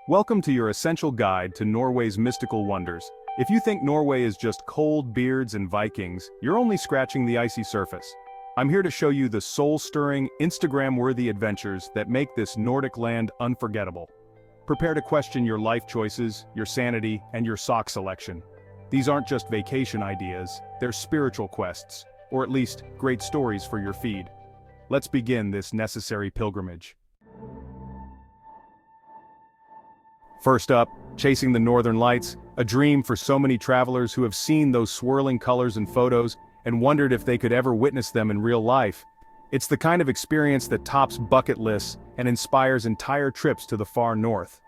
Welcome to your essential guide to Norway's mystical wonders. If you think Norway is just cold beards and Vikings, you're only scratching the icy surface. I'm here to show you the soul-stirring, Instagram-worthy adventures that make this Nordic land unforgettable. Prepare to question your life choices, your sanity, and your sock selection. These aren't just vacation ideas, they're spiritual quests, or at least great stories for your feed. Let's begin this necessary pilgrimage. First up, chasing the northern lights, a dream for so many travelers who have seen those swirling colors in photos and wondered if they could ever witness them in real life. It's the kind of experience that tops Bucket Lis and inspires entire trips to the far north.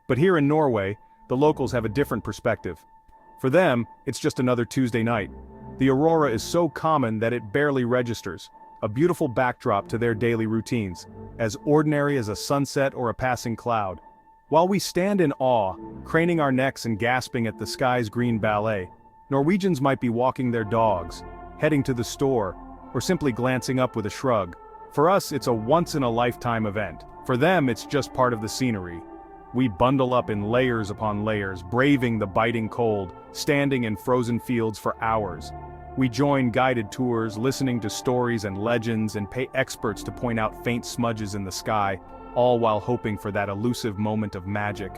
But here in Norway, the locals have a different perspective. For them, it's just another Tuesday night. The aurora is so common that it barely registers, a beautiful backdrop to their daily routines, as ordinary as a sunset or a passing cloud. While we stand in awe, craning our necks and gasping at the sky's green ballet, Norwegians might be walking their dogs, heading to the store, or simply glancing up with a shrug. For us, it's a once-in-a-lifetime event. For them, it's just part of the scenery. We bundle up in layers upon layers, braving the biting cold, standing in frozen fields for hours. We join guided tours, listening to stories and legends, and pay experts to point out faint smudges in the sky, all while hoping for that elusive moment of magic.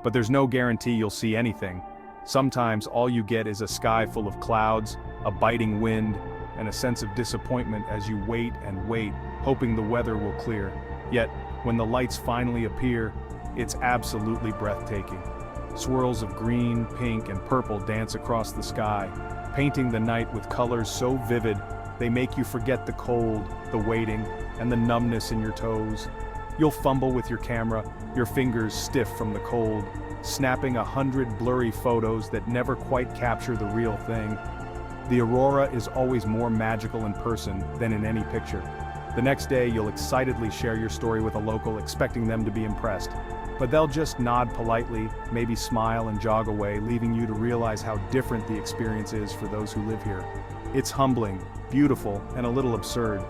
But there's no guarantee you'll see anything. Sometimes all you get is a sky full of clouds, a biting wind, and a sense of disappointment as you wait and wait, hoping the weather will clear. Yet, when the lights finally appear, it's absolutely breathtaking. Swirls of green, pink, and purple dance across the sky, painting the night with colors so vivid, they make you forget the cold, the waiting, and the numbness in your toes. You'll fumble with your camera, your fingers stiff from the cold, snapping 100 blurry photos that never quite capture the real thing. The aurora is always more magical in person than in any picture. The next day, you'll excitedly share your story with a local, expecting them to be impressed. But they'll just nod politely, maybe smile and jog away, leaving you to realize how different the experience is for those who live here. It's humbling, beautiful, and a little absurd.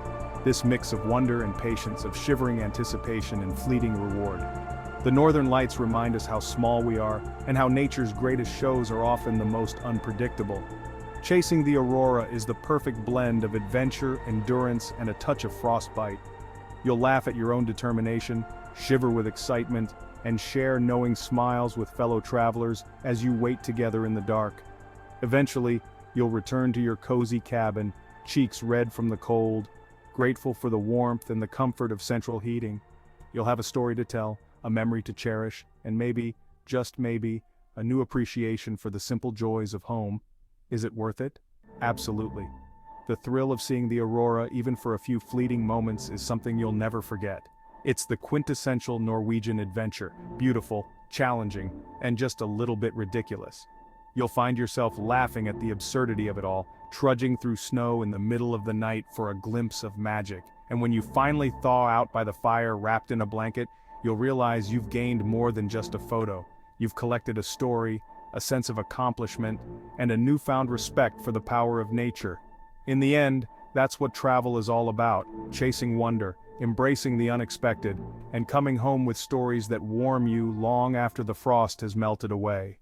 This mix of wonder and patience, of shivering anticipation and fleeting reward. The northern lights remind us how small we are, and how nature's greatest shows are often the most unpredictable. Chasing the aurora is the perfect blend of adventure, endurance, and a touch of frostbite. You'll laugh at your own determination, shiver with excitement, and share knowing smiles with fellow travelers as you wait together in the dark. Eventually, you'll return to your cozy cabin, cheeks red from the cold, grateful for the warmth and the comfort of central heating. You'll have a story to tell, a memory to cherish, and maybe, just maybe, a new appreciation for the simple joys of home. Is it worth it? Absolutely. The thrill of seeing the aurora, even for a few fleeting moments, is something you'll never forget. It's the quintessential Norwegian adventure, beautiful, challenging, and just a little bit ridiculous. You'll find yourself laughing at the absurdity of it all, trudging through snow in the middle of the night for a glimpse of magic. And when you finally thaw out by the fire wrapped in a blanket, you'll realize you've gained more than just a photo. You've collected a story, a sense of accomplishment, and a newfound respect for the power of nature. In the end, that's what travel is all about, chasing wonder, embracing the unexpected, and coming home with stories that warm you long after the frost has melted away.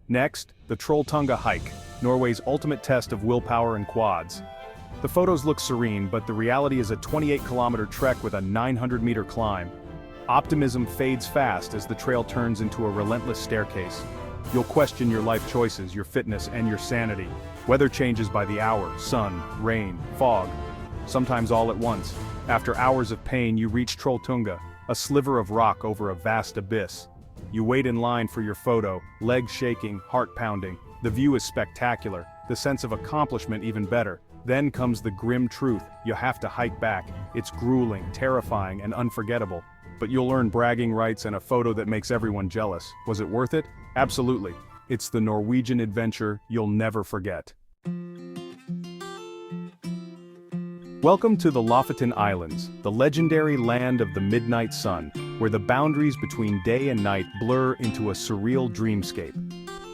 Next, the Trolltunga hike, Norway's ultimate test of willpower and quads. The photos look serene, but the reality is a 28-kilometer trek with a 900-meter climb. Optimism fades fast as the trail turns into a relentless staircase. You'll question your life choices, your fitness, and your sanity. Weather changes by the hour, sun, rain, fog, sometimes all at once. After hours of pain, you reach Trolltunga, a sliver of rock over a vast abyss. You wait in line for your photo, legs shaking, heart pounding. The view is spectacular, the sense of accomplishment even better. Then comes the grim truth: you have to hike back. It's grueling, terrifying, and unforgettable. But you'll earn bragging rights and a photo that makes everyone jealous. Was it worth it? Absolutely. It's the Norwegian adventure you'll never forget. Welcome to the Lofoten Islands, the legendary land of the midnight sun, where the boundaries between day and night blur into a surreal dreamscape.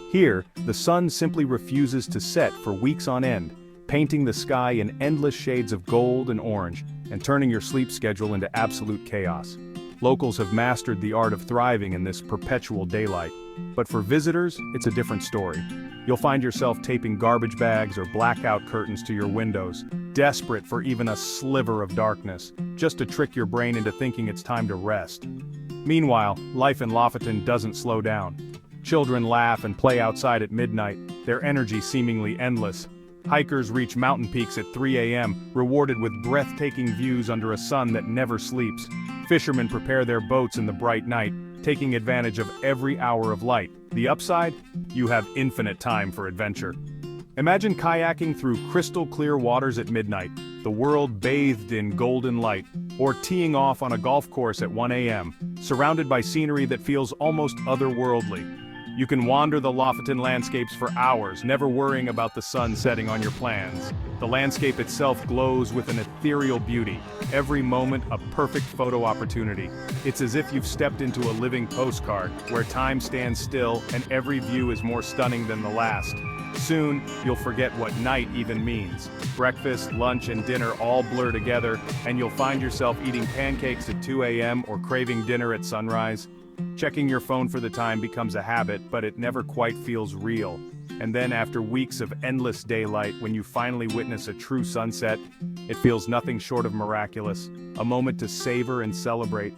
Here, the sun simply refuses to set for weeks on end, painting the sky in endless shades of gold and orange, and turning your sleep schedule into absolute chaos. Locals have mastered the art of thriving in this perpetual daylight. But for visitors, it's a different story. You'll find yourself taping garbage bags or blackout curtains to your windows, desperate for even a sliver of darkness, just to trick your brain into thinking it's time to rest. Meanwhile, life in Lofoten doesn't slow down. Children laugh and play outside at midnight, their energy seemingly endless. Hikers reach mountain peaks at 3 a.m., rewarded with breathtaking views under a sun that never sleeps. Fishermen prepare their boats in the bright night, taking advantage of every hour of light. The upside? You have infinite time for adventure. Imagine kayaking through crystal-clear waters at midnight, the world bathed in golden light, or teeing off on a golf course at 1 a.m., surrounded by scenery that feels almost otherworldly. You can wander the Lofoten landscapes for hours, never worrying about the sun setting on your plans. The landscape itself glows with an ethereal beauty, every moment a perfect photo opportunity. It's as if you've stepped into a living postcard, where time stands still and every view is more stunning than the last. Soon, you'll forget what night even means. Breakfast, lunch, and dinner all blur together, and you'll find yourself eating pancakes at 2 a.m. or craving dinner at sunrise. Checking your phone for the time becomes a habit, but it never quite feels real. And then after weeks of endless daylight, when you finally witness a true sunset, it feels nothing short of miraculous, a moment to savor and celebrate.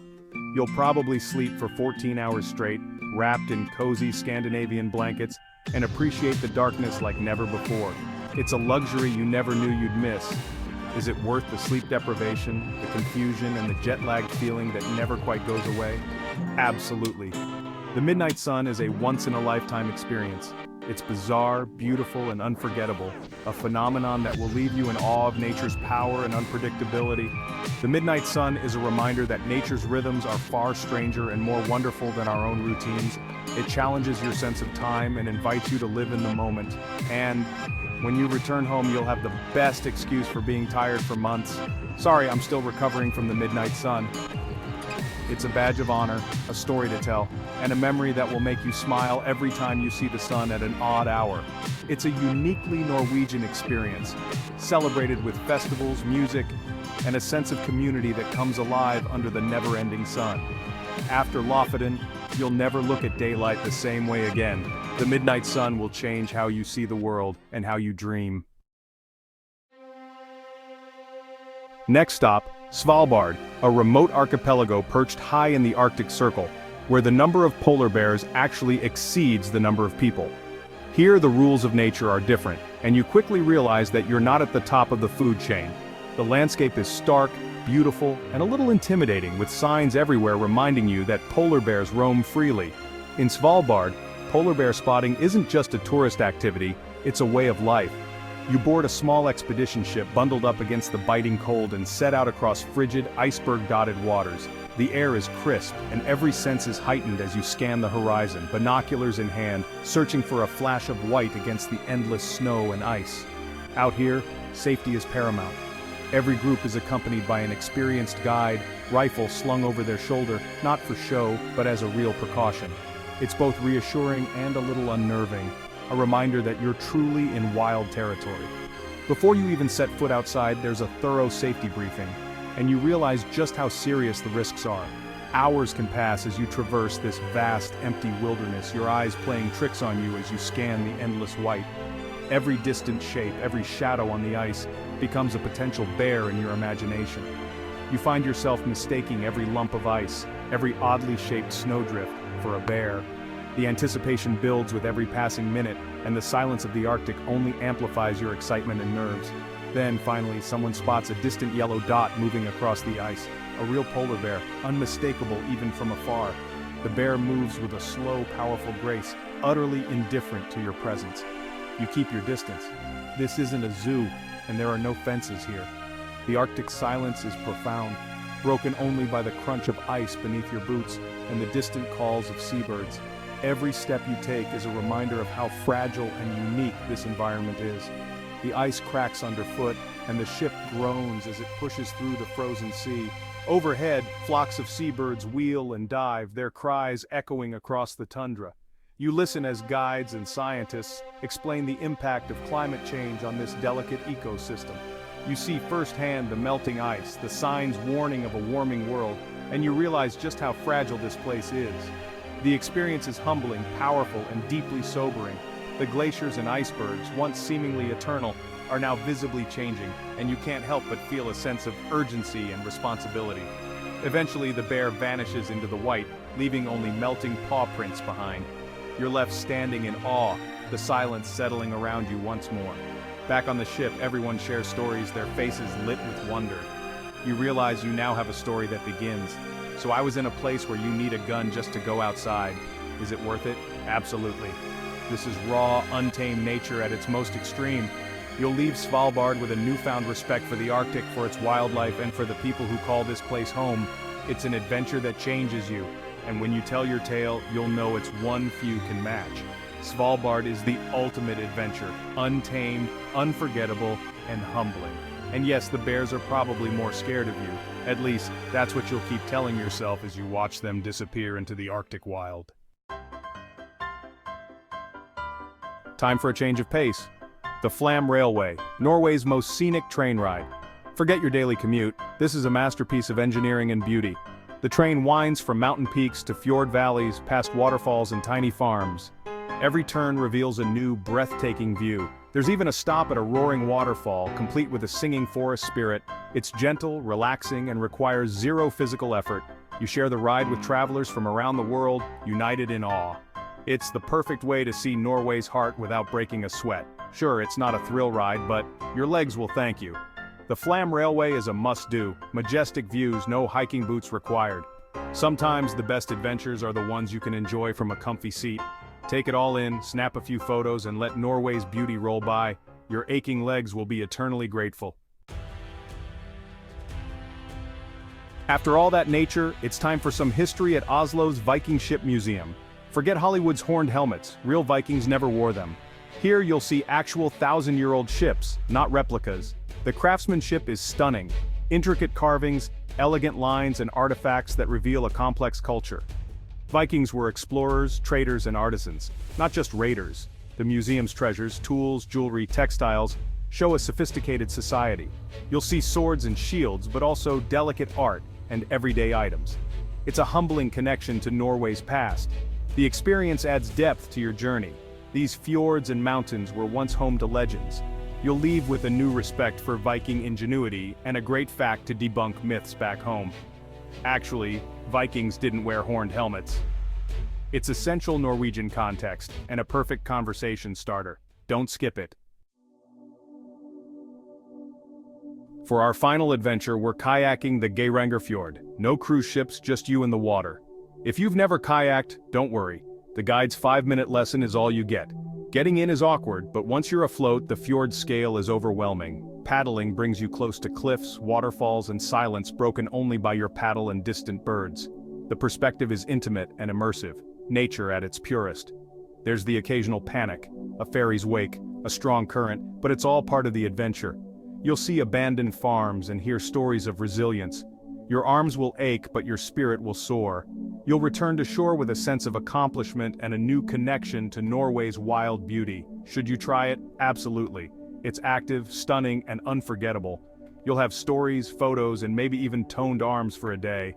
You'll probably sleep for 14 hours straight, wrapped in cozy Scandinavian blankets, and appreciate the darkness like never before. It's a luxury you never knew you'd miss. Is it worth the sleep deprivation, the confusion, and the jet-lagged feeling that never quite goes away? Absolutely. The midnight sun is a once-in-a-lifetime experience. It's bizarre, beautiful, and unforgettable, a phenomenon that will leave you in awe of nature's power and unpredictability. The midnight sun is a reminder that nature's rhythms are far stranger and more wonderful than our own routines. It challenges your sense of time and invites you to live in the moment. And when you return home, you'll have the best excuse for being tired for months. Sorry, I'm still recovering from the midnight sun. It's a badge of honor, a story to tell, and a memory that will make you smile every time you see the sun at an odd hour. It's a uniquely Norwegian experience, celebrated with festivals, music, and a sense of community that comes alive under the never-ending sun. After Lofoten, you'll never look at daylight the same way again. The midnight sun will change how you see the world and how you dream. Next stop, Svalbard, a remote archipelago perched high in the Arctic Circle, where the number of polar bears actually exceeds the number of people. Here the rules of nature are different, and you quickly realize that you're not at the top of the food chain. The landscape is stark, beautiful, and a little intimidating, with signs everywhere reminding you that polar bears roam freely. In Svalbard, polar bear spotting isn't just a tourist activity, it's a way of life. You board a small expedition ship bundled up against the biting cold and set out across frigid, iceberg-dotted waters. The air is crisp, and every sense is heightened as you scan the horizon, binoculars in hand, searching for a flash of white against the endless snow and ice. Out here, safety is paramount. Every group is accompanied by an experienced guide, rifle slung over their shoulder, not for show, but as a real precaution. It's both reassuring and a little unnerving, a reminder that you're truly in wild territory. Before you even set foot outside, there's a thorough safety briefing, and you realize just how serious the risks are. Hours can pass as you traverse this vast, empty wilderness, your eyes playing tricks on you as you scan the endless white. Every distant shape, every shadow on the ice, becomes a potential bear in your imagination. You find yourself mistaking every lump of ice, every oddly shaped snowdrift, for a bear. The anticipation builds with every passing minute, and the silence of the Arctic only amplifies your excitement and nerves. Then, finally, someone spots a distant yellow dot moving across the ice. A real polar bear, unmistakable even from afar. The bear moves with a slow, powerful grace, utterly indifferent to your presence. You keep your distance. This isn't a zoo, and there are no fences here. The Arctic silence is profound, broken only by the crunch of ice beneath your boots and the distant calls of seabirds. Every step you take is a reminder of how fragile and unique this environment is. The ice cracks underfoot, and the ship groans as it pushes through the frozen sea. Overhead, flocks of seabirds wheel and dive, their cries echoing across the tundra. You listen as guides and scientists explain the impact of climate change on this delicate ecosystem. You see firsthand the melting ice, the signs warning of a warming world, and you realize just how fragile this place is. The experience is humbling, powerful, and deeply sobering. The glaciers and icebergs, once seemingly eternal, are now visibly changing, and you can't help but feel a sense of urgency and responsibility. Eventually, the bear vanishes into the white, leaving only melting paw prints behind. You're left standing in awe, the silence settling around you once more. Back on the ship, everyone shares stories, their faces lit with wonder. You realize you now have a story that begins. So I was in a place where you need a gun just to go outside. Is it worth it? Absolutely. This is raw, untamed nature at its most extreme. You'll leave Svalbard with a newfound respect for the Arctic, for its wildlife, and for the people who call this place home. It's an adventure that changes you, and when you tell your tale, you'll know it's one few can match. Svalbard is the ultimate adventure, untamed, unforgettable, and humbling. And yes, the bears are probably more scared of you. At least, that's what you'll keep telling yourself as you watch them disappear into the Arctic wild. Time for a change of pace. The Flam Railway, Norway's most scenic train ride. Forget your daily commute, this is a masterpiece of engineering and beauty. The train winds from mountain peaks to fjord valleys, past waterfalls and tiny farms. Every turn reveals a new, breathtaking view. There's even a stop at a roaring waterfall, complete with a singing forest spirit. It's gentle, relaxing, and requires zero physical effort. You share the ride with travelers from around the world, united in awe. It's the perfect way to see Norway's heart without breaking a sweat. Sure, it's not a thrill ride, but your legs will thank you. The Flam Railway is a must-do. Majestic views, no hiking boots required. Sometimes the best adventures are the ones you can enjoy from a comfy seat. Take it all in, snap a few photos, and let Norway's beauty roll by. Your aching legs will be eternally grateful. After all that nature, it's time for some history at Oslo's Viking Ship Museum. Forget Hollywood's horned helmets, real Vikings never wore them. Here you'll see actual thousand-year-old ships, not replicas. The craftsmanship is stunning. Intricate carvings, elegant lines, and artifacts that reveal a complex culture. Vikings were explorers, traders, and artisans, not just raiders. The museum's treasures, tools, jewelry, textiles, show a sophisticated society. You'll see swords and shields, but also delicate art and everyday items. It's a humbling connection to Norway's past. The experience adds depth to your journey. These fjords and mountains were once home to legends. You'll leave with a new respect for Viking ingenuity and a great fact to debunk myths back home. Actually, Vikings didn't wear horned helmets. It's essential Norwegian context and a perfect conversation starter. Don't skip it. For our final adventure, we're kayaking the Geiranger Fjord. No cruise ships, just you in the water. If you've never kayaked, don't worry. The guide's 5-minute lesson is all you get. Getting in is awkward, but once you're afloat, the fjord's scale is overwhelming. Paddling brings you close to cliffs, waterfalls, and silence broken only by your paddle and distant birds. The perspective is intimate and immersive, nature at its purest. There's the occasional panic, a ferry's wake, a strong current, but it's all part of the adventure. You'll see abandoned farms and hear stories of resilience. Your arms will ache, but your spirit will soar. You'll return to shore with a sense of accomplishment and a new connection to Norway's wild beauty. Should you try it? Absolutely. It's active, stunning, and unforgettable. You'll have stories, photos, and maybe even toned arms for a day.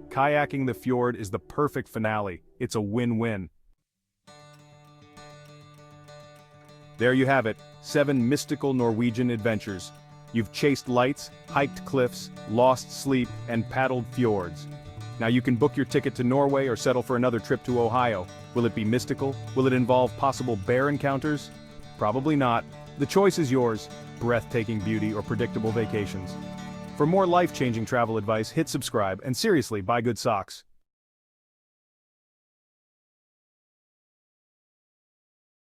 Kayaking the fjord is the perfect finale. It's a win-win. There you have it, 7 mystical Norwegian adventures. You've chased lights, hiked cliffs, lost sleep, and paddled fjords. Now you can book your ticket to Norway or settle for another trip to Ohio. Will it be mystical? Will it involve possible bear encounters? Probably not. The choice is yours, breathtaking beauty or predictable vacations. For more life-changing travel advice, hit subscribe and seriously, buy good socks.